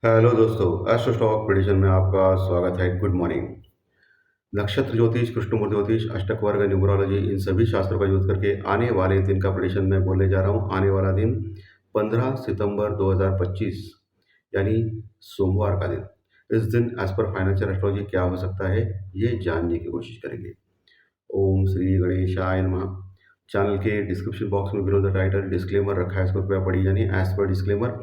Hello दोस्तों, astro stock prediction में आपका स्वागत है। Good morning. नक्षत्र ज्योतिष, कृष्णमूर्ति ज्योतिष, अष्टक वर्ग, न्यूमरोलॉजी, इन सभी शास्त्रों का यूज करके आने वाले दिन का प्रेडिक्शन मैं बोलने जा रहा हूँ। आने वाला दिन 15 सितंबर 2025 यानी सोमवार का दिन। इस दिन एज पर फाइनेंशियल एस्ट्रोलॉजी क्या हो सकता है, ये जानने की कोशिश करेंगे। ओम श्री गणेशाय नमः। चैनल के डिस्क्रिप्शन बॉक्स में बिलो द टाइटल डिस्क्लेमर रखा है, इसको कृपया पढ़िए। यानी एज पर डिस्क्लेमर,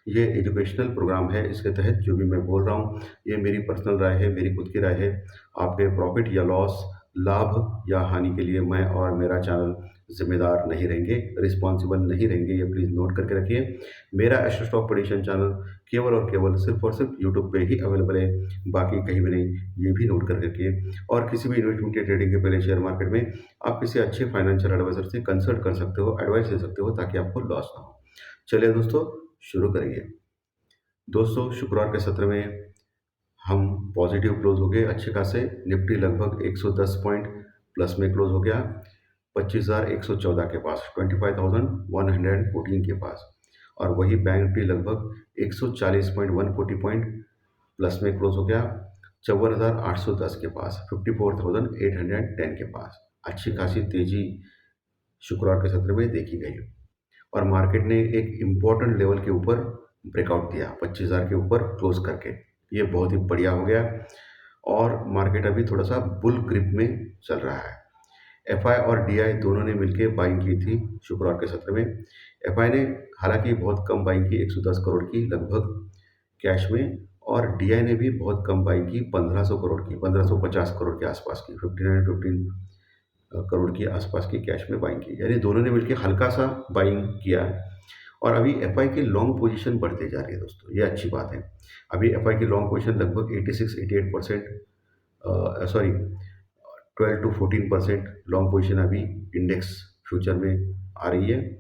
ये एजुकेशनल प्रोग्राम है। इसके तहत जो भी मैं बोल रहा हूँ, ये मेरी पर्सनल राय है, मेरी खुद की राय है। आपके प्रॉफिट या लॉस, लाभ या हानि के लिए मैं और मेरा चैनल जिम्मेदार नहीं रहेंगे, रिस्पॉन्सिबल नहीं रहेंगे। ये प्लीज़ नोट करके रखिए। मेरा एस्ट्रो स्टॉक प्रेडिक्शन चैनल केवल और केवल सिर्फ और सिर्फ यूट्यूब पे ही अवेलेबल है, बाकी कहीं भी नहीं। ये भी नोट करके रखिए। और किसी भी इन्वेस्टमेंट या ट्रेडिंग के पहले शेयर मार्केट में आप किसी अच्छे फाइनेंशियल एडवाइजर से कंसल्ट कर सकते हो, एडवाइस ले सकते हो, ताकि आपको लॉस ना हो। चलिए दोस्तों, शुरू करेंगे। दोस्तों, शुक्रवार के सत्र में हम पॉजिटिव क्लोज हो गए अच्छे खासे। निफ्टी लगभग 110 पॉइंट प्लस में क्लोज हो गया, 25,114 के पास, 25,114 के पास। और वही बैंक निफ्टी लगभग 140 पॉइंट, 140 पॉइंट प्लस में क्लोज हो गया, 54,810 के पास, 54,810 के पास। अच्छी खासी तेजी शुक्रवार के सत्र में देखी गई और मार्केट ने एक इम्पोर्टेंट लेवल के ऊपर ब्रेकआउट दिया, 25,000 के ऊपर क्लोज करके। ये बहुत ही बढ़िया हो गया और मार्केट अभी थोड़ा सा बुल ग्रिप में चल रहा है। एफआई और डीआई दोनों ने मिलकर बाइंग की थी शुक्रवार के सत्र में। एफआई ने हालांकि बहुत कम बाइंग की, 110 करोड़ की लगभग कैश में, और डीआई ने भी बहुत कम बाइंग की, 1500 करोड़ की, 1550 करोड़ के आसपास की, 15 करोड़ के आसपास की कैश में बाइंग की। यानी दोनों ने मिलकर हल्का सा बाइंग किया और अभी एफआई की लॉन्ग पोजीशन बढ़ते जा रही है दोस्तों, ये अच्छी बात है। अभी एफआई की लॉन्ग पोजीशन लगभग 86-88%, सॉरी 12 to 14% लॉन्ग पोजीशन अभी इंडेक्स फ्यूचर में आ रही है।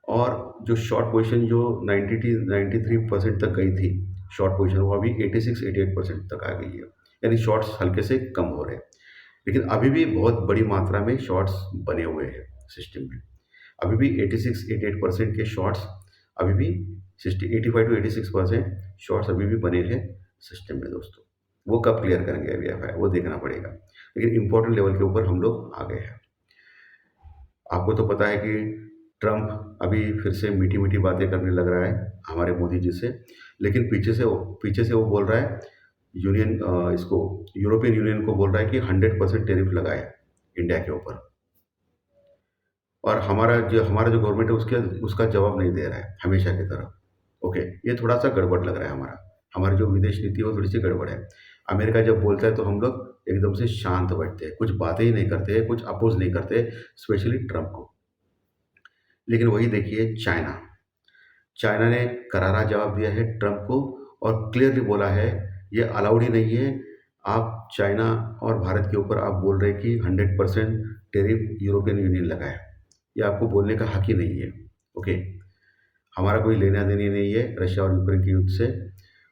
और जो शॉर्ट पोजीशन जो 93% तक गई थी शॉर्ट पोजीशन, वो अभी 86-88% तक आ गई है। यानी शॉर्ट्स हल्के से कम हो रहे हैं, लेकिन अभी भी बहुत बड़ी मात्रा में शॉर्ट्स बने हुए हैं सिस्टम में। अभी भी 86-88% के शॉर्ट्स अभी भी 85 to 86% शॉर्ट्स अभी भी बने हैं सिस्टम में दोस्तों। वो कब क्लियर करेंगे अभी एफ, वो देखना पड़ेगा। लेकिन इंपॉर्टेंट लेवल के ऊपर हम लोग आ गए हैं। आपको तो पता है कि ट्रम्प अभी फिर से मीठी मीठी बातें करने लग रहा है हमारे मोदी जी से, लेकिन पीछे से वो बोल रहा है यूनियन, इसको यूरोपियन यूनियन को बोल रहा है कि 100% टेरिफ लगाए इंडिया के ऊपर। और हमारा जो गवर्नमेंट है उसका जवाब नहीं दे रहा है हमेशा की तरह। ओके, ये थोड़ा सा गड़बड़ लग रहा है। हमारी जो विदेश नीति है वो थोड़ी सी गड़बड़ है। अमेरिका जब बोलता है तो हम लोग एकदम से शांत बैठते हैं, कुछ बातें ही नहीं करते हैं, कुछ अपोज नहीं करते, स्पेशली ट्रम्प को। लेकिन वही देखिए चाइना, चाइना ने करारा जवाब दिया है ट्रम्प को और क्लियरली बोला है ये अलाउड ही नहीं है। आप चाइना और भारत के ऊपर आप बोल रहे हैं कि 100% टेरिफ यूरोपियन यूनियन लगाए, ये आपको बोलने का हक ही नहीं है। ओके, हमारा कोई लेना देना नहीं है रशिया और यूक्रेन के युद्ध से।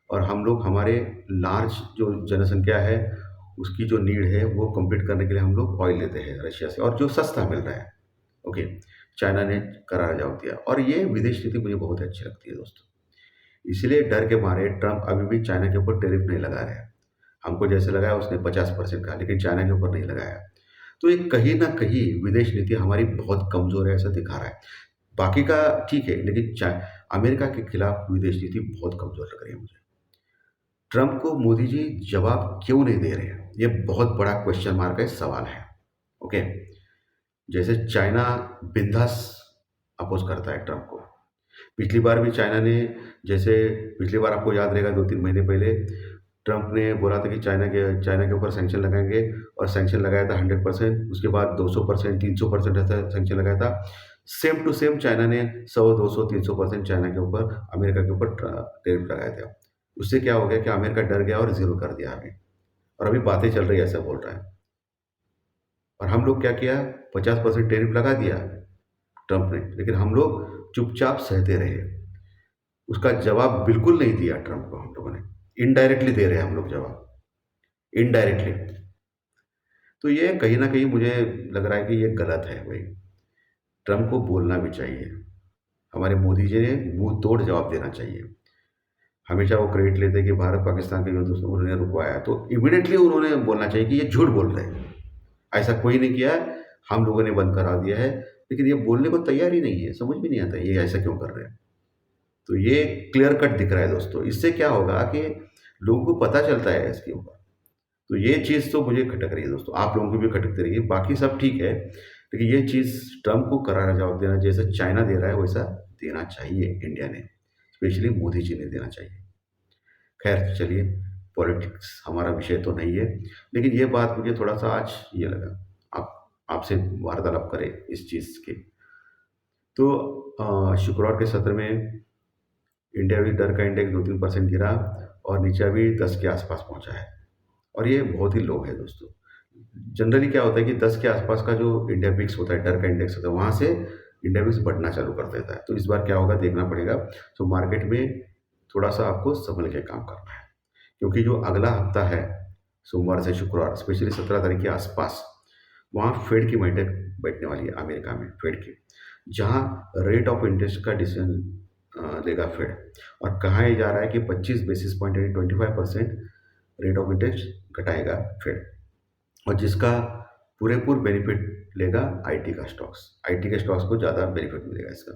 और हम लोग हमारे लार्ज जो जनसंख्या है उसकी जो नीड है वो कंप्लीट करने के लिए हम लोग ऑयल लेते हैं रशिया से, और जो सस्ता मिल रहा है। ओके, चाइना ने करारा जवाब दिया और ये विदेश नीति मुझे बहुत अच्छी लगती है दोस्तों। इसलिए डर के मारे ट्रम्प अभी भी चाइना के ऊपर टैरिफ नहीं लगा रहे हैं। हमको जैसे लगाया उसने 50% का, लेकिन चाइना के ऊपर नहीं लगाया। तो ये कहीं ना कहीं विदेश नीति हमारी बहुत कमज़ोर है ऐसा दिखा रहा है। बाकी का ठीक है, लेकिन अमेरिका के खिलाफ विदेश नीति बहुत कमज़ोर लग रही है मुझे। ट्रम्प को मोदी जी जवाब क्यों नहीं दे रहे हैं, ये बहुत बड़ा क्वेश्चन मार्क का सवाल है। ओके, जैसे चाइना बिंदास अपोज करता है ट्रम्प को। पिछली बार भी चाइना ने, जैसे पिछली बार आपको याद रहेगा 2-3 महीने पहले ट्रम्प ने बोला था कि चाइना के ऊपर सैंक्शन लगाएंगे, और सैंक्शन लगाया था 100%। उसके बाद 200%, 300% ऐसा सैंक्शन लगाया था। सेम टू सेम चाइना ने 100, 200, 300% चाइना के ऊपर, अमेरिका के ऊपर टैरिफ लगाए थे। उससे क्या हो गया कि अमेरिका डर गया और ज़ीरो कर दिया अभी, और अभी बातें चल रही है ऐसा बोल रहा है। और हम लोग क्या किया, 50% टैरिफ लगा दिया ट्रम्प ने, लेकिन हम लोग चुपचाप सहते रहे। उसका जवाब बिल्कुल नहीं दिया ट्रम्प को हम लोगों ने, इनडायरेक्टली दे रहे हैं हम लोग जवाब, इनडायरेक्टली। तो ये कहीं ना कहीं मुझे लग रहा है कि ये गलत है भाई। ट्रम्प को बोलना भी चाहिए, हमारे मोदी जी ने मुंह तोड़ जवाब देना चाहिए। हमेशा वो क्रेडिट लेते हैं कि भारत पाकिस्तान के युद्ध उसने उन्होंने रुकवाया, तो इमीडिएटली उन्होंने बोलना चाहिए कि ये झूठ बोल रहे हैं, ऐसा कोई नहीं किया है, हम लोगों ने बंद करा दिया है। लेकिन ये बोलने को तैयार ही नहीं है, समझ में नहीं आता ये ऐसा क्यों कर रहे हैं। तो ये क्लियर कट दिख रहा है दोस्तों, इससे क्या होगा कि लोगों को पता चलता है इसके ऊपर। तो ये चीज़ तो मुझे खटक रही है दोस्तों, आप लोगों को भी खटकती रही है, बाकी सब ठीक है, लेकिन ये चीज़ ट्रम्प को करारा जवाब देना, जैसे चाइना दे रहा है वैसा देना चाहिए इंडिया ने, स्पेशली मोदी जी ने देना चाहिए। खैर चलिए, पॉलिटिक्स हमारा विषय तो नहीं है, लेकिन ये बात मुझे थोड़ा-सा आज ये लगा, आप आपसे वार्तालाप करें इस चीज़ की। तो शुक्रवार के सत्र में इंडिया भी डर का इंडेक्स 2-3% गिरा और नीचे अभी 10 के आसपास पहुँचा है, और ये बहुत ही लो है दोस्तों। जनरली क्या होता है कि 10 के आसपास का जो इंडिया विक्स होता है, डर का इंडेक्स होता है, वहाँ से इंडिया विक्स बढ़ना चालू कर देता है। तो इस बार क्या होगा देखना पड़ेगा। तो मार्केट में थोड़ा-सा आपको सँभल के काम करना है, क्योंकि जो अगला हफ्ता है, सोमवार से शुक्रवार, स्पेशली 17 तारीख के आसपास, वहाँ फेड की बैठक बैठने वाली है अमेरिका में, फेड की, जहाँ रेट ऑफ इंटरेस्ट का डिसीजन लेगा फेड। और कहा ये जा रहा है कि 25 बेसिस पॉइंट यानी 25% रेट ऑफ इंटरेस्ट घटाएगा फेड, और जिसका पूरेपूर बेनिफिट लेगा आईटी का स्टॉक्स। आईटी के स्टॉक्स को ज़्यादा बेनिफिट मिलेगा इसका,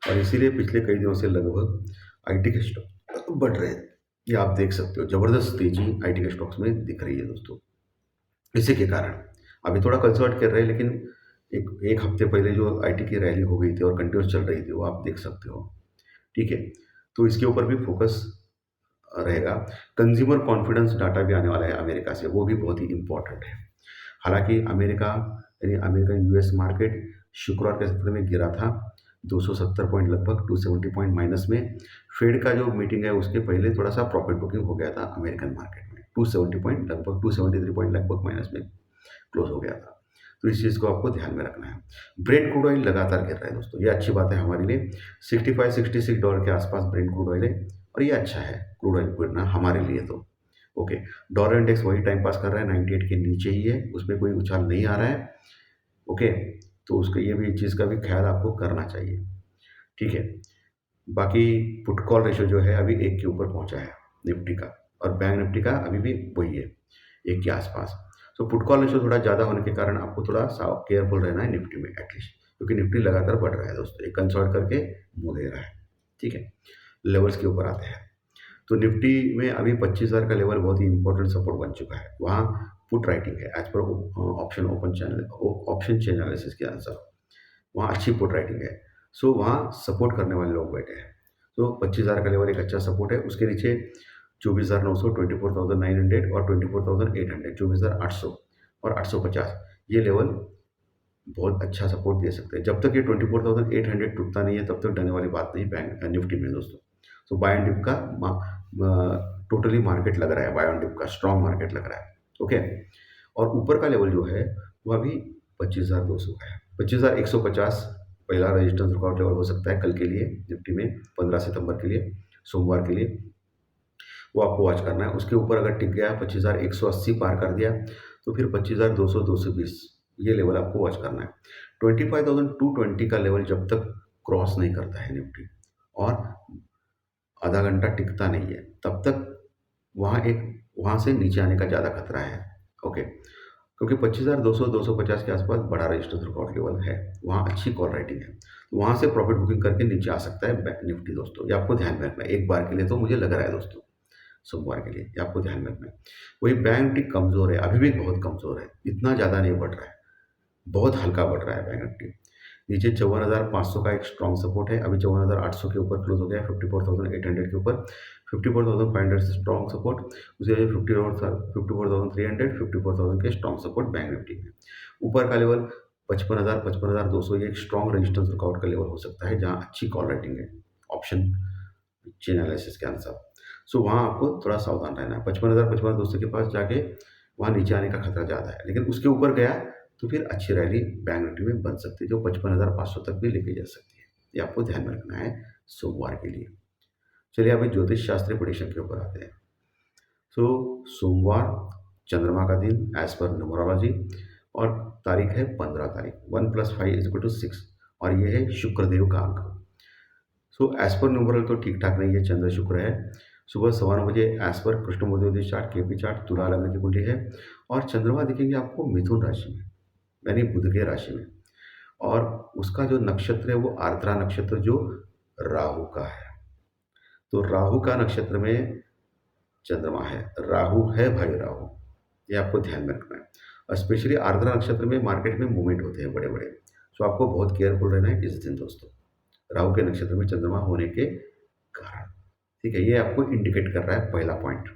और इसीलिए पिछले कई दिनों से लगभग आईटी के स्टॉक बढ़ रहे हैं। ये आप देख सकते हो, ज़बरदस्त तेज़ी आईटी के स्टॉक्स में दिख रही है दोस्तों। इसी के कारण अभी थोड़ा कंसर्ट कर रहे हैं, लेकिन एक एक हफ्ते पहले जो आईटी की रैली हो गई थी और कंटिन्यूस चल रही थी, वो आप देख सकते हो। ठीक है? तो इसके ऊपर भी फोकस रहेगा। कंज्यूमर कॉन्फिडेंस डाटा भी आने वाला है अमेरिका से, वो भी बहुत ही इम्पोर्टेंट है। हालाँकि अमेरिका यानी अमेरिकन यूएस मार्केट शुक्रवार के सत्र में गिरा था, 270 पॉइंट, लगभग 270 पॉइंट माइनस में। फेड का जो मीटिंग है उसके पहले थोड़ा-सा प्रॉफिट बुकिंग हो गया था अमेरिकन मार्केट में। 270 पॉइंट, लगभग 273 पॉइंट लगभग माइनस में क्लोज़ हो गया था। तो इस चीज़ को आपको ध्यान में रखना है। ब्रेंट क्रूड ऑयल लगातार गिर रहा है दोस्तों, ये अच्छी बात है हमारे लिए। 65-66 डॉलर के आसपास ब्रेंट क्रूड ऑयल है, और ये अच्छा है क्रूड ऑयल गिरना हमारे लिए तो। ओके, डॉलर इंडेक्स वही टाइम पास कर रहा है, 98 के नीचे ही है, उसमें कोई उछाल नहीं आ रहा है। ओके, तो उसका ये भी चीज़ का भी ख्याल आपको करना चाहिए। ठीक है? बाकी पुट कॉल रेशियो जो है अभी 1 के ऊपर पहुँचा है निफ्टी का, और बैंक निफ्टी का अभी भी वही है, 1 के आसपास। तो पुट कॉल रेशियो थोड़ा ज़्यादा होने के कारण आपको थोड़ा केयरफुल रहना है निफ्टी में एटलीस्ट, क्योंकि निफ्टी लगातार बढ़ रहा है दोस्तों, ये कंसोल्ट करके मुँह दे रहा है। ठीक है? लेवल्स के ऊपर आते हैं। तो निफ्टी में अभी 25,000 का लेवल बहुत ही इंपॉर्टेंट सपोर्ट बन चुका है। वहाँ पुट राइटिंग है as per option chain analysis के अनुसार, वहाँ अच्छी पुट राइटिंग है। सो वहाँ सपोर्ट करने वाले लोग बैठे हैं। तो 25,000 का लेवल एक अच्छा सपोर्ट है। उसके नीचे 24,900, 24,900 और 24,800, 24,800 और 850, ये लेवल बहुत अच्छा सपोर्ट दे सकते हैं। जब तक ये 24,800 टूटता नहीं है, तब तक डरने वाली बात नहीं बैंक निफ्टी में दोस्तों। तो बाय एंड डिप का टोटली मार्केट लग रहा है, बाय एंड डिप का स्ट्रॉन्ग मार्केट लग रहा है। ओके, और ऊपर का लेवल जो है वो अभी 25,200 का है। 25,150 पहला रेजिस्टेंस रुकावट लेवल हो सकता है कल के लिए निफ्टी में, 15 सितंबर के लिए, सोमवार के लिए, वो आपको वॉच करना है। उसके ऊपर अगर टिक गया, 25,180 पार कर दिया, तो फिर 25,200, 220 ये लेवल आपको वॉच करना है। 25,220 का लेवल जब तक क्रॉस नहीं करता है निफ्टी और आधा घंटा टिकता नहीं है, तब तक वहाँ से नीचे आने का ज़्यादा खतरा है। ओके, क्योंकि 25,200, 250 के आसपास बड़ा रजिस्टेंस रुकावट लेवल है, वहाँ अच्छी कॉल राइटिंग है, तो वहाँ से प्रॉफिट बुकिंग करके नीचे आ सकता है निफ्टी दोस्तों। ये आपको ध्यान में रखना है, एक बार के लिए तो मुझे लग रहा है दोस्तों, सोमवार के लिए, ये आपको ध्यान में रखना है। वही बैंक निफ्टी कमज़ोर है, अभी भी बहुत कमज़ोर है, इतना ज़्यादा नहीं बढ़ रहा है, बहुत हल्का बढ़ रहा है बैंक निफ्टी। नीचे 54,500 का एक स्ट्रॉन्ग सपोर्ट है, अभी 54,800 के ऊपर क्लोज हो गया है, 54,800 के ऊपर, 54,500 से स्ट्रॉन्ग सपोर्ट, उसके बाद 54,300, 54,000 के स्ट्रॉन्ग सपोर्ट बैंक निफ्टी में। ऊपर का लेवल 55,000, 55,200, ये एक स्ट्रॉन्ग रेजिस्टेंस रुकावट का लेवल हो सकता है, जहाँ अच्छी कॉल राइटिंग है ऑप्शन चेन एनालिसिस के अनुसार। सो वहाँ आपको थोड़ा सावधान रहना है। 55,000, 55,200 के पास जाके वहाँ नीचे आने का खतरा ज़्यादा है, लेकिन उसके ऊपर गया तो फिर अच्छी रैली बैंक निफ्टी में बन सकती है, जो 55,500 तक भी लेके जा सकती है। ये आपको ध्यान में रखना है सोमवार के लिए। चलिए अभी ज्योतिष शास्त्रीय प्रेडिक्शन के ऊपर आते हैं। सो सोमवार चंद्रमा का दिन एज पर न्यूमरोलॉजी, और तारीख है 15 तारीख, 1 + 5 = 6, और ये है शुक्रदेव का अंक। सो एज पर न्यूमरल तो ठीक ठाक नहीं है, चंद्र शुक्र है। सुबह 9:15 as per Krishnamurthy chart, KP chart, तुला लग्न की कुंडली है। और चंद्रमा दिखेंगे आपको मिथुन राशि में, यानी बुध के राशि में। और उसका जो नक्षत्र है वो आर्द्रा नक्षत्र, जो राहु का है। तो राहु का नक्षत्र में चंद्रमा है, राहु है भाई राहु, ये आपको ध्यान में रखना है। और स्पेशली आर्द्रा नक्षत्र में मार्केट में मूवमेंट होते हैं बड़े बड़े, तो आपको बहुत केयरफुल रहना है इस दिन दोस्तों, राहु के नक्षत्र में चंद्रमा होने के कारण। ठीक है, ये आपको इंडिकेट कर रहा है पहला पॉइंट।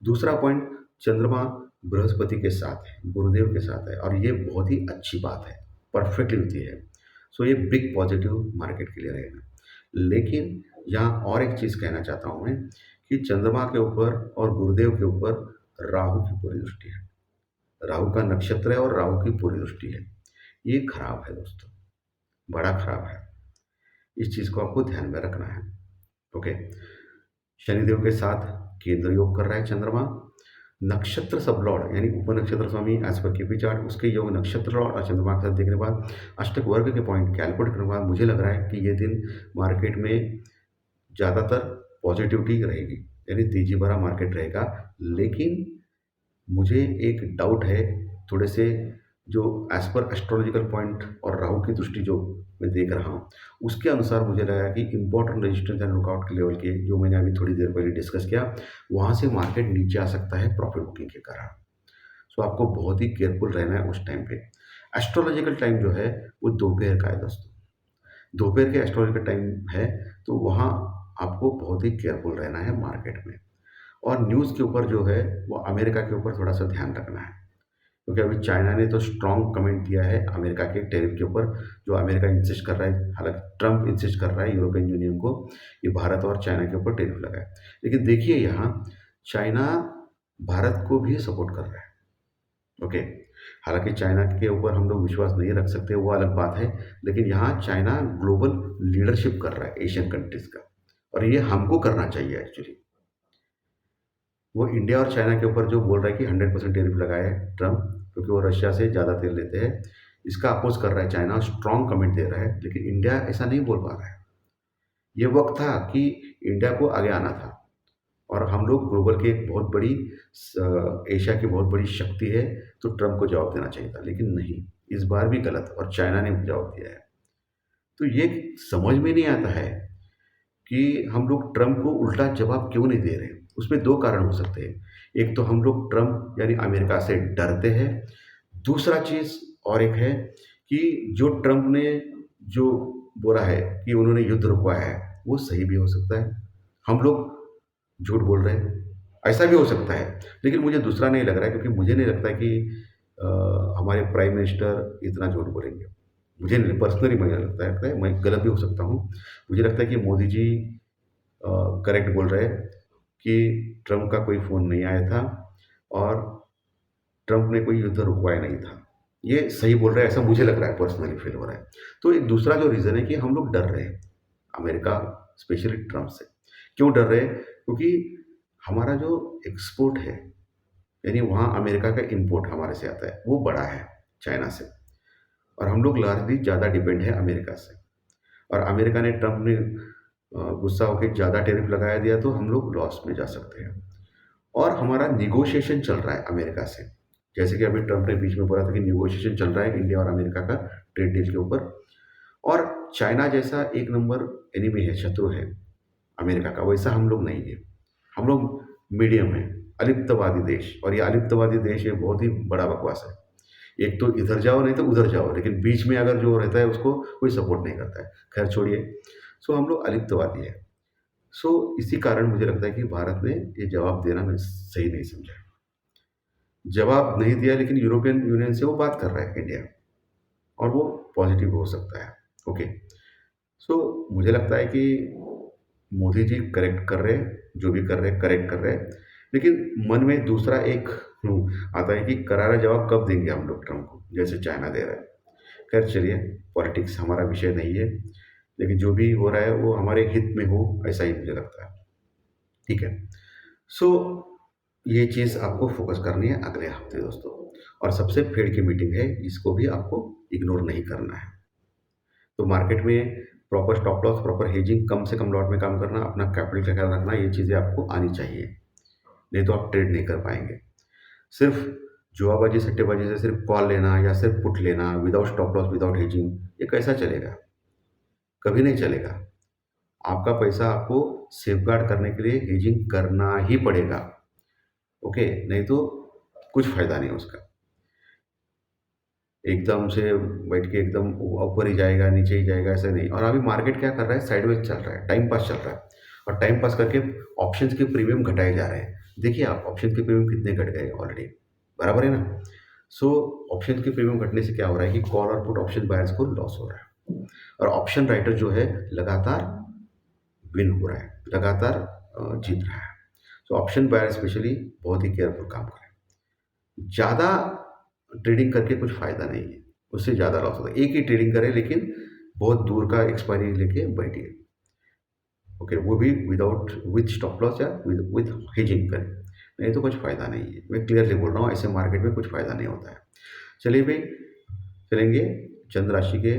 दूसरा पॉइंट, चंद्रमा बृहस्पति के साथ है, गुरुदेव के साथ है, और ये बहुत ही अच्छी बात है, परफेक्टली होती है। सो ये बिग पॉजिटिव मार्केट के लिए रहेगा। लेकिन यहाँ और एक चीज़ कहना चाहता हूँ मैं, कि चंद्रमा के ऊपर और गुरुदेव के ऊपर राहु की पूरी दृष्टि है। राहु का नक्षत्र है और राहु की पूरी दृष्टि है। ये खराब है दोस्तों, बड़ा खराब है। इस चीज़ को आपको ध्यान में रखना है। ओके, शनिदेव के साथ केंद्र योग कर रहा है चंद्रमा। नक्षत्र सब लॉर्ड यानी उपनक्षत्र स्वामी एज पर केपी चार्ट, उसके योग नक्षत्र लॉर्ड और चंद्रमा के साथ देखने के बाद अष्टक वर्ग के पॉइंट कैलकुलेट करने के बाद मुझे लग रहा है कि ये दिन मार्केट में ज़्यादातर पॉजिटिविटी रहेगी, यानी तेजी भरा मार्केट रहेगा। लेकिन मुझे एक डाउट है थोड़े से, जो एज पर एस्ट्रोलॉजिकल पॉइंट और राहु की दृष्टि जो मैं देख रहा हूँ, उसके अनुसार मुझे लगा कि इंपॉर्टेंट रेजिस्टेंस एंड रुकआउट के लेवल के, जो मैंने अभी थोड़ी देर पहले डिस्कस किया, वहाँ से मार्केट नीचे आ सकता है प्रॉफिट बुकिंग के कारण। सो आपको बहुत ही केयरफुल रहना है उस टाइम पे। एस्ट्रोलॉजिकल टाइम जो है वो दोपहर का है दोस्तों, दोपहर के एस्ट्रोलॉजिकल टाइम है, तो वहाँ आपको बहुत ही केयरफुल रहना है मार्केट में। और न्यूज़ के ऊपर जो है वो अमेरिका के ऊपर थोड़ा सा ध्यान रखना है, क्योंकि अभी चाइना ने तो स्ट्रॉन्ग कमेंट दिया है अमेरिका के टैरिफ के ऊपर, जो अमेरिका इंसिस्ट कर रहा है, हालांकि ट्रम्प इंसिस्ट कर रहा है यूरोपियन यूनियन को कि भारत और चाइना के ऊपर टैरिफ लगाए। लेकिन देखिए यहाँ चाइना भारत को भी सपोर्ट कर रहा है। ओके, हालांकि चाइना के ऊपर हम लोग विश्वास नहीं रख सकते, वो अलग बात है, लेकिन यहाँ चाइना ग्लोबल लीडरशिप कर रहा है एशियन कंट्रीज़ का, और ये हमको करना चाहिए एक्चुअली। वो इंडिया और चाइना के ऊपर जो बोल रहा है कि 100% टैरिफ लगाए है ट्रम्प, क्योंकि वो रशिया से ज़्यादा तेल लेते हैं, इसका अपोज कर रहा है चाइना, स्ट्रॉन्ग कमेंट दे रहा है, लेकिन इंडिया ऐसा नहीं बोल पा रहा है। ये वक्त था कि इंडिया को आगे आना था, और हम लोग ग्लोबल की एक बहुत बड़ी एशिया की बहुत बड़ी शक्ति है, तो ट्रम्प को जवाब देना चाहिए था, लेकिन नहीं, इस बार भी गलत, और चाइना ने जवाब दिया है। तो ये समझ में नहीं आता है कि हम लोग ट्रम्प को उल्टा जवाब क्यों नहीं दे रहे। उसमें दो कारण हो सकते हैं, एक तो हम लोग ट्रम्प यानी अमेरिका से डरते हैं, दूसरा चीज़ और एक है कि जो ट्रम्प ने जो बोला है कि उन्होंने युद्ध रुकवाया है, वो सही भी हो सकता है, हम लोग झूठ बोल रहे हैं, ऐसा भी हो सकता है। लेकिन मुझे दूसरा नहीं लग रहा है, क्योंकि मुझे नहीं लगता कि हमारे प्राइम मिनिस्टर इतना झूठ बोलेंगे। मुझे नहीं, पर्सनली मुझे लगता है, मैं गलत भी हो सकता हूँ। मुझे लगता है कि मोदी जी करेक्ट बोल रहे हैं कि ट्रम्प का कोई फ़ोन नहीं आया था, और ट्रम्प ने कोई युद्ध रुकवाया नहीं था। ये सही बोल रहे हैं, ऐसा मुझे लग रहा है, पर्सनली फ़ील हो रहा है। तो एक दूसरा जो रीज़न है कि हम लोग डर रहे हैं अमेरिका, स्पेशली ट्रम्प से। क्यों डर रहे हैं? क्योंकि हमारा जो एक्सपोर्ट है, यानी वहाँ अमेरिका का इम्पोर्ट हमारे से आता है, वो बड़ा है चाइना से, और हम लोग लार्जली ज़्यादा डिपेंड है अमेरिका से। और अमेरिका ने, ट्रम्प ने गुस्सा होकर ज़्यादा टैरिफ लगाया दिया, तो हम लोग लॉस में जा सकते हैं। और हमारा निगोशिएशन चल रहा है अमेरिका से, जैसे कि अभी ट्रम्प ने बीच में बोला था कि निगोशिएशन चल रहा है इंडिया और अमेरिका का ट्रेड डील के ऊपर। और चाइना जैसा एक नंबर एनिमी है, शत्रु है अमेरिका का, वैसा हम लोग नहीं है। हम लोग मीडियम है, अलिप्तवादी देश, और ये अलिप्तवादी देश ये बहुत ही बड़ा बकवास है। एक तो इधर जाओ नहीं तो उधर जाओ, लेकिन बीच में अगर जो रहता है उसको कोई सपोर्ट नहीं करता है। खैर छोड़िए, सो हम लोग अलिप्तवादी है। सो इसी कारण मुझे लगता है कि भारत ने ये जवाब देना मैं सही नहीं समझा। जवाब नहीं दिया, लेकिन यूरोपियन यूनियन से वो बात कर रहा है इंडिया, और वो पॉजिटिव हो सकता है। ओके, सो मुझे लगता है कि मोदी जी करेक्ट कर रहे हैं, जो भी कर रहे हैं करेक्ट कर रहे हैं, लेकिन मन में दूसरा एक आता है कि करारा जवाब कब देंगे हम लोग ट्रम्प को, जैसे चाइना दे रहा है। खैर चलिए, पॉलिटिक्स हमारा विषय नहीं है, लेकिन जो भी हो रहा है वो हमारे हित में हो, ऐसा ही मुझे लगता है। ठीक है, सो ये चीज़ आपको फोकस करनी है अगले हफ्ते दोस्तों। और सबसे फेड की मीटिंग है, इसको भी आपको इग्नोर नहीं करना है। तो मार्केट में proper stop loss, proper hedging, कम से कम लॉट में काम करना, अपना कैपिटल का ख्याल रखना, ये चीज़ें आपको आनी चाहिए। नहीं तो आप ट्रेड नहीं कर पाएँगे। सिर्फ़ जुआबाजी, सट्टेबाजी से सिर्फ़ कॉल लेना या सिर्फ़ पुट लेना without stop loss, without hedging, ये कैसा चलेगा? कभी नहीं चलेगा। आपका पैसा आपको सेफगार्ड करने के लिए हेजिंग करना ही पड़ेगा, ओके? नहीं तो कुछ फ़ायदा नहीं उसका। एकदम से बैठ के एकदम ऊपर ही जाएगा, नीचे ही जाएगा, ऐसा नहीं। और अभी मार्केट क्या कर रहा है, साइडवेज चल रहा है, टाइम पास चल रहा है और टाइम पास करके ऑप्शंस के प्रीमियम घटाए जा रहे हैं। देखिए आप ऑप्शंस के प्रीमियम कितने घट गए ऑलरेडी, बराबर है ना? सो ऑप्शंस के प्रीमियम घटने से क्या हो रहा है कि कॉल और पुट ऑप्शन बायर्स को लॉस हो रहा है और ऑप्शन राइटर जो है लगातार विन हो रहा है, लगातार जीत रहा है। सो ऑप्शन बायर स्पेशली बहुत ही केयरफुल काम करें। ज़्यादा ट्रेडिंग करके कुछ फ़ायदा नहीं है, उससे ज़्यादा लॉस होता है। एक ही ट्रेडिंग करें लेकिन बहुत दूर का एक्सपायरी लेके बैठिए, ओके? वो भी विदाउट विथ स्टॉप लॉस या विथ हेजिंग करें, नहीं तो कुछ फ़ायदा नहीं है। मैं क्लियरली बोल रहा हूँ, ऐसे मार्केट में कुछ फ़ायदा नहीं होता है। चलिए भई, चलेंगे चंद्र राशि के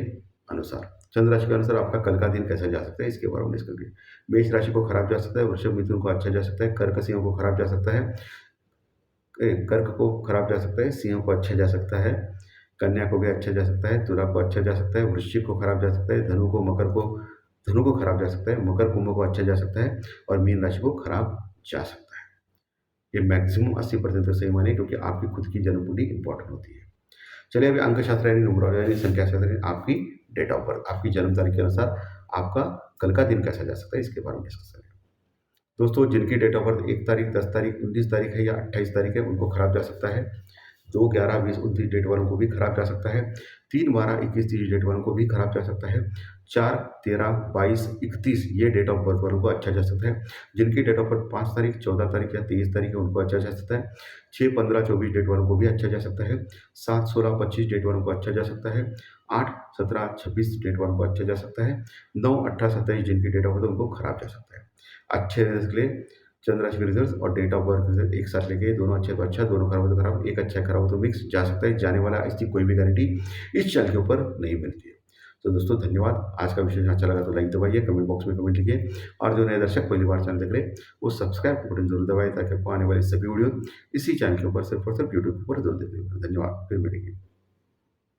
अनुसार। चंद्र राशि के अनुसार आपका कल का दिन कैसा जा सकता है, इसके बारे में डिस्कस करेंगे। मेष राशि को खराब जा सकता है, वृषभ मिथुन को अच्छा जा सकता है, कर्क सिंह को खराब जा सकता है, कर्क को खराब जा सकता है, सिंह को अच्छा जा सकता है, कन्या को भी अच्छा जा सकता है, तुला को अच्छा जा सकता है, वृश्चिक को खराब जा सकता है, धनु को खराब जा सकता है, मकर कुंभ को अच्छा जा सकता है और मीन राशि को खराब जा सकता है। ये मैक्सिमम 80% तो सही मानिए, क्योंकि आपकी खुद की जन्म कुंडली इंपॉर्टेंट होती है। चलिए अभी अंक शास्त्र यानी न्यूमरोलॉजी यानी संख्या शास्त्र यानी आपकी डेट ऑफ बर्थ, आपकी जन्म तारीख के अनुसार आपका कल का दिन कैसा जा सकता है, इसके बारे में डिस्कस करें। दोस्तों, जिनकी डेट ऑफ बर्थ 1 तारीख, 10 तारीख, 19 तारीख है या 28 तारीख है, उनको खराब जा सकता है। 2, 11, 20, 29 डेट वालों को भी खराब जा सकता है। 3, 12, 21, 30 डेट वालों को भी खराब जा सकता है। 4, 13, 22, 31 ये डेट ऑफ बर्थ वालों को अच्छा जा सकता है। जिनकी डेट ऑफ बर्थ 5 तारीख, 14 तारीख या 23 तारीख है, उनको अच्छा जा सकता है। 6, 15, 24 डेट वालों को भी अच्छा जा सकता है। 7, 16, 25 डेट वालों को अच्छा जा सकता है। 8, 17, 26 डेट वालों को अच्छा जा सकता है। 9, 18, 27 जिनकी डेट ऑफ बर्थ है, उनको खराब जा सकता है। अच्छे रिजल्ट के लिए चंद्र राशि के रिजल्ट्स और डेट ऑफ बर्थ रिजल्ट एक साथ लेके दोनों अच्छे तो अच्छा, दोनों खराब हो तो खराब, एक अच्छा खराब हो तो मिक्स जा सकता है, जाने वाला, इसकी कोई भी गारंटी इस चैनल के ऊपर नहीं मिलती है। तो दोस्तों धन्यवाद। आज का विषय अच्छा लगा तो लाइक दबाइए, कमेंट बॉक्स में कमेंट लिखिए और जो नए दर्शक पहली बार चैनल देख रहे हैं वो सब्सक्राइब का बटन जरूर दबाएं ताकि आपको आने वाली सभी वीडियो इसी चैनल के ऊपर सिर्फ और सिर्फ यूट्यूब के ऊपर जरूर देखने को मिले। धन्यवाद, फिर मिलेंगे।